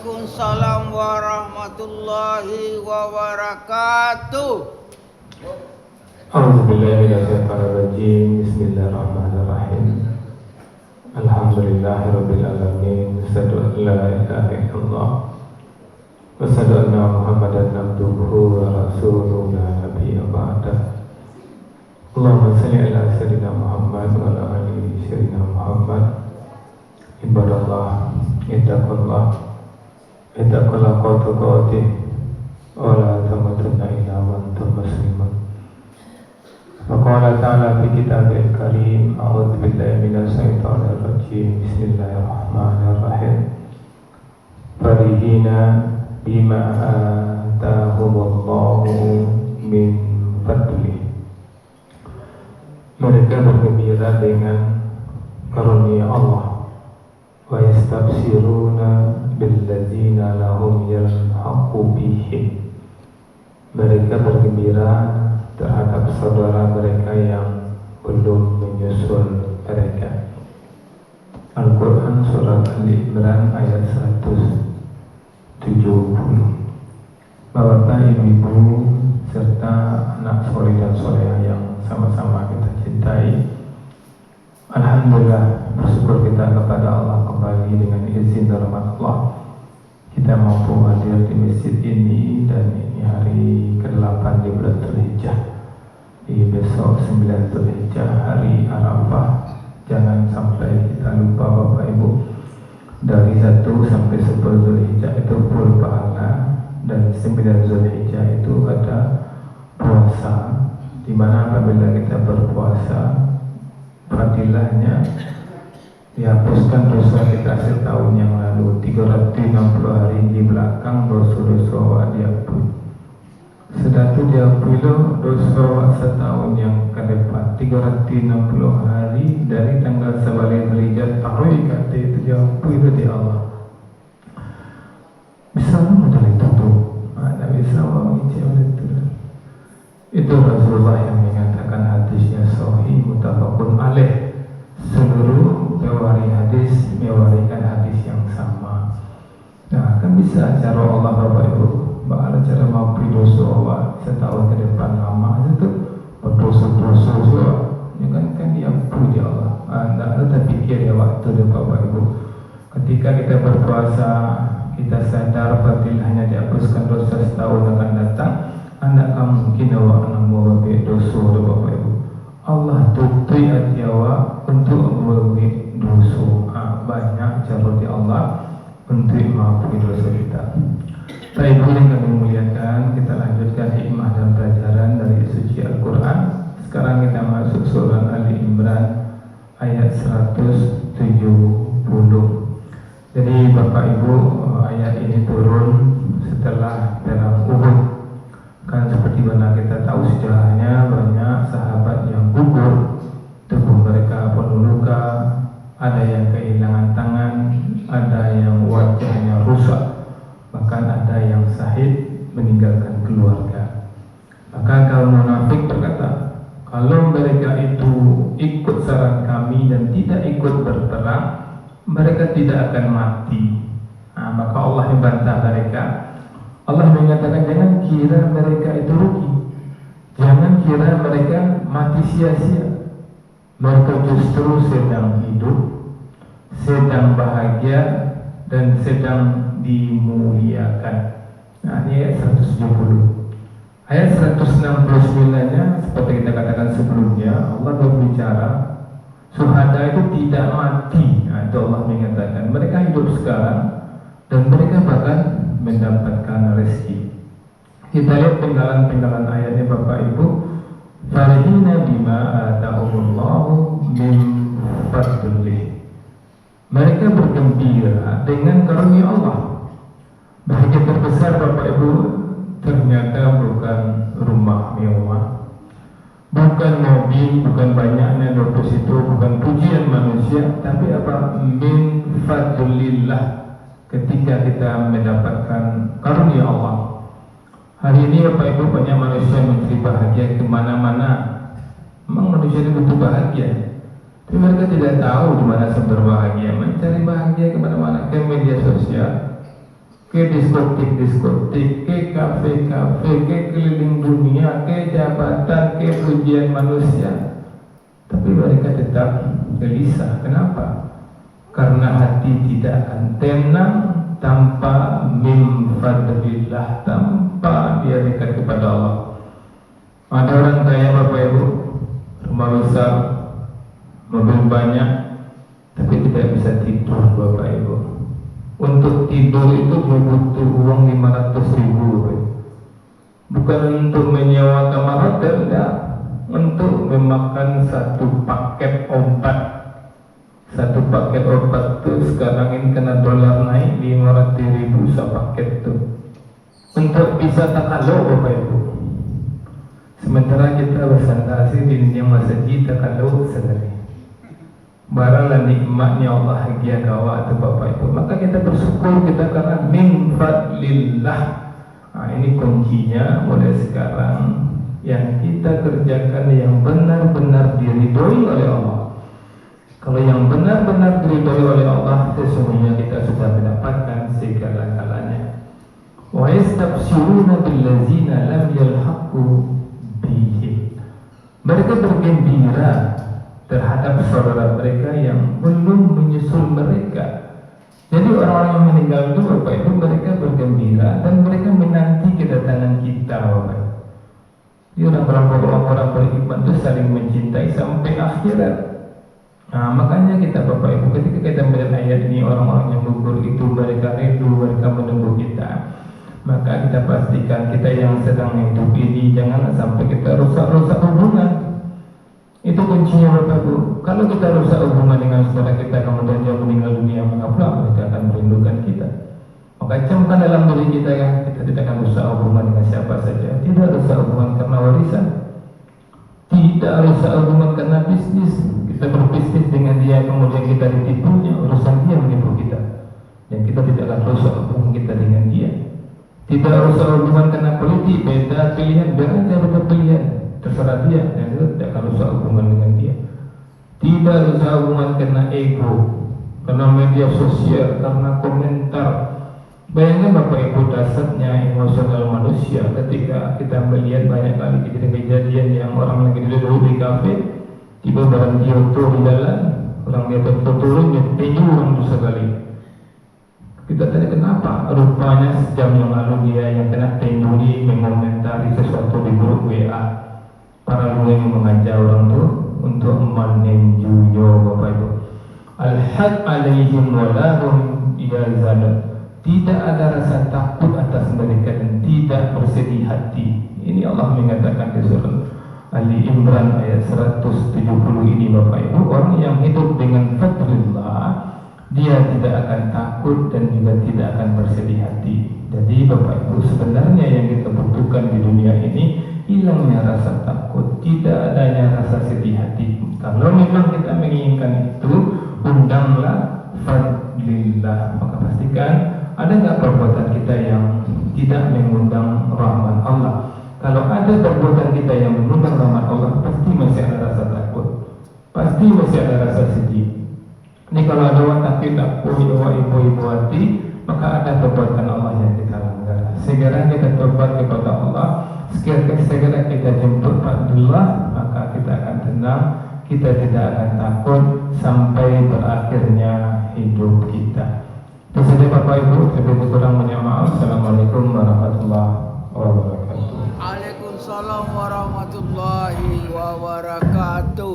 Waalaikumsalam warahmatullahi wabarakatuh. A'udzubillahiminasyaitonirrajim. Bismillahirrahmanirrahim. Alhamdulillahirabbil alamin. Asyhadu an la ilaha illallah wa asyhadu anna Muhammadan abduhu wa rasuluhu la nabiyya ba'da. Allahumma shalli ala sayyidina Muhammad wa ala ali sayyidina Muhammad. Ibadallah, ittaqullah tuqatih wa la tamutunna illa wa antum muslimun. Faqala ta'ala fi kitabil karim, a'udzu billahi minasy syaithanir rajim. Bismillahirrahmanirrahim. Farihina bima atahumullahu min fadlih. Mereka bergembira dengan karunia Allah. Wa yastabshiruna billadzina lahum yalhaqu bihim. Mereka bergembira terhadap saudara mereka yang belum menyusul mereka. Al-Quran Surah Ali Imran ayat 170. Bapak, ibu, serta anak soleh dan solehah yang sama-sama kita cintai, alhamdulillah, bersyukur kita kepada Allah kembali dengan izin dan rahmat Allah kita mampu hadir di masjid ini, dan ini hari ke-8 di bulan Dzulhijjah. Di besok 9 Dzulhijjah, hari Arafah. Jangan sampai kita lupa Bapak Ibu, dari 1 sampai 10 Dzulhijjah itu full pahala, dan 9 Dzulhijjah itu ada puasa, di mana apabila kita berpuasa, fadilahnya dihapuskan dosa kita setahun yang lalu. 360 hari di belakang dosa-dosa diampuni. Sedatu diampuni dosa setahun yang ke depan. 360 hari dari tanggal 11 Dzulhijjah taruh kata itu diampuni di Allah. Bisa modal itu tuh, ada bisa mengincin itu. Itu Rasulullah yang mengatakan, hadisnya sahih muttafaqun alaih. Seluruh pewari hadis mewarikan hadis yang sama. Nah, kan bisa cara Allah Bapak Ibu, bagaimana cara mampu dosa setahun ke depan lama itu berdosa-dosa juga, ya kan diampuni Allah. Anda ada pikir ya waktu itu Bapak Ibu, ketika kita berpuasa, kita sadar fadilahnya dihapuskan dosa setahun akan datang. Anda akan mungkin awak membawa dosa Bapak Ibu. Allah tutup hati awak untuk membawa dosa. Banyak cara di Allah untuk mengampuni dosa kita. Baik, yang kami muliakan, kita lanjutkan hikmah dan pelajaran dari suci Al-Quran. Sekarang kita masuk surah Ali Imran ayat 170. Jadi Bapak Ibu, ayat ini turun setelah perang Uhud. Kan seperti mana kita tahu sejarahnya, banyak sahabat yang gugur, tubuh mereka penuh luka, ada yang kehilangan tangan, ada yang wajahnya rusak, bahkan ada yang syahid meninggalkan keluarga. Maka kaum munafik berkata, kalau mereka itu ikut saran kami dan tidak ikut berperang, mereka tidak akan mati. Maka Allah membantah mereka. Allah mengatakan, jangan kira mereka itu rugi, jangan kira mereka mati sia-sia. Mereka justru sedang hidup, sedang bahagia, dan sedang dimuliakan. Nah, ini ayat 170. Ayat 169-nya seperti kita katakan sebelumnya, Allah berbicara syuhada itu tidak mati. Itu Allah mengatakan mereka hidup sekarang dan mereka bahkan mendapatkan rezeki. Kita lihat penggalan-penggalan ayatnya Bapak Ibu. Farihina bima atahumullahu min fadlih. Mereka bergembira dengan karunia Allah. Bahagia terbesar Bapak Ibu ternyata bukan rumah mewah, bukan mobil, bukan banyaknya deposito, bukan pujian manusia, tapi apa? Min fadlillah. Ketika kita mendapatkan karunia Allah. Hari ini Bapak Ibu, banyak manusia mencari bahagia kemana-mana. Memang manusia itu butuh bahagia, tapi mereka tidak tahu di mana sumber bahagia. Mencari bahagia kemana-mana, ke media sosial, ke diskotik, ke kafe-kafe, ke keliling dunia, ke jabatan, ke pujian manusia. Tapi mereka tetap gelisah. Kenapa? Karena hati tidak akan tenang tanpa min fadlillah, tanpa dia dekat kepada Allah. Ada orang kaya Bapak Ibu, rumah besar, mobil banyak, tapi tidak bisa tidur Bapak Ibu. Untuk tidur itu dia butuh uang 500.000. Bukan untuk menyewa kamar hotel, enggak. Untuk memakan satu paket obat. Satu paket obat itu sekarang ini kena dolar naik 500.000 sepaket itu. Untuk bisa takaluk Bapak Ibu. Sementara kita bersandar di dunia masjid takaluk sekali. Baranglah nikmatnya Allah bahagia kawat itu Bapak Ibu. Maka kita bersyukur kita karena min fadlillah. Ini kuncinya mulai sekarang. Yang kita kerjakan yang benar-benar diridhoi oleh Allah. Kalau yang benar-benar diridhoi oleh Allah, sesungguhnya kita sudah mendapatkan segala-galanya. Wa yastabshiruna billazina lam yalhaqu bihim. Mereka bergembira terhadap saudara mereka yang belum menyusul mereka. Jadi orang-orang yang meninggal itu Bapak Ibu, mereka bergembira dan mereka menanti kedatangan kita Bapak Ibu. Jadi orang-orang beriman itu saling mencintai sampai akhirat. Makanya kita Bapak Ibu, ketika kita melihat ayat ini, orang-orang yang gugur itu mereka rindu, mereka menunggu kita. Maka kita pastikan kita yang sedang hidup ini jangan sampai kita rusak-rusak hubungan. Itu kuncinya Bapak Ibu. Kalau kita rusak hubungan dengan saudara kita, kemudian dia meninggal dunia, maka pula mereka akan merindukan kita. Maka camkan dalam diri kita kan, kita tidak akan rusak hubungan dengan siapa saja. Tidak rusak hubungan karena warisan, tidak rusak hubungan karena bisnis. Kita berbisnis dengan dia, kemudian kita ditipunya, urusan dia menipu kita, dan kita tidak akan rusak hubungan kita dengan dia. Tidak rusak hubungan karena politik, beda pilihan, biar aja beda pilihan, terserah dia, dan kita tidak akan rusak hubungan dengan dia. Tidak rusak hubungan karena ego, karena media sosial, karena komentar. Bayangkan Bapak Ibu dasarnya emosional manusia ketika kita melihat banyak kali kejadian-kejadian yang orang lagi duduk di kafe, tiba barang dia turun di jalan, orang dia turun, dia tinju orang itu sekali. Kita tanya kenapa? Rupanya sejam yang lalu dia yang kena tinju ini mengomentari sesuatu di grup WA. Para lu yang mengajak orang itu untuk menenjuyo Bapak Ibu. Al-had alaihim walahum yazalun. Tidak ada rasa takut atas mereka dan tidak bersedih hati. Ini Allah mengatakan di surah Ali Imran ayat 170 ini Bapak Ibu. Orang yang hidup dengan fadlillah, dia tidak akan takut dan juga tidak akan bersedih hati. Jadi Bapak Ibu, sebenarnya yang kita butuhkan di dunia ini hilangnya rasa takut, tidak adanya rasa sedih hati. Kalau memang kita menginginkan itu, undanglah fadlillah. Maka pastikan ada nggak perbuatan kita yang tidak mengundang rahmat Allah? Kalau ada perbuatan kita yang mengundang rahmat Allah, pasti masih ada rasa takut, pasti masih ada rasa sedih. Ini kalau ada watak kita ibu hati, maka ada perbuatan Allah yang kita langgar. Segera kita tobat kepada Allah, segera kita jemput Fadlillah, maka kita akan tenang, kita tidak akan takut sampai berakhirnya hidup kita. Itu saja Bapak Ibu, lebih kurang mohon maaf. Assalamualaikum warahmatullahi wabarakatuh. Waalaikumsalam warahmatullahi wabarakatuh.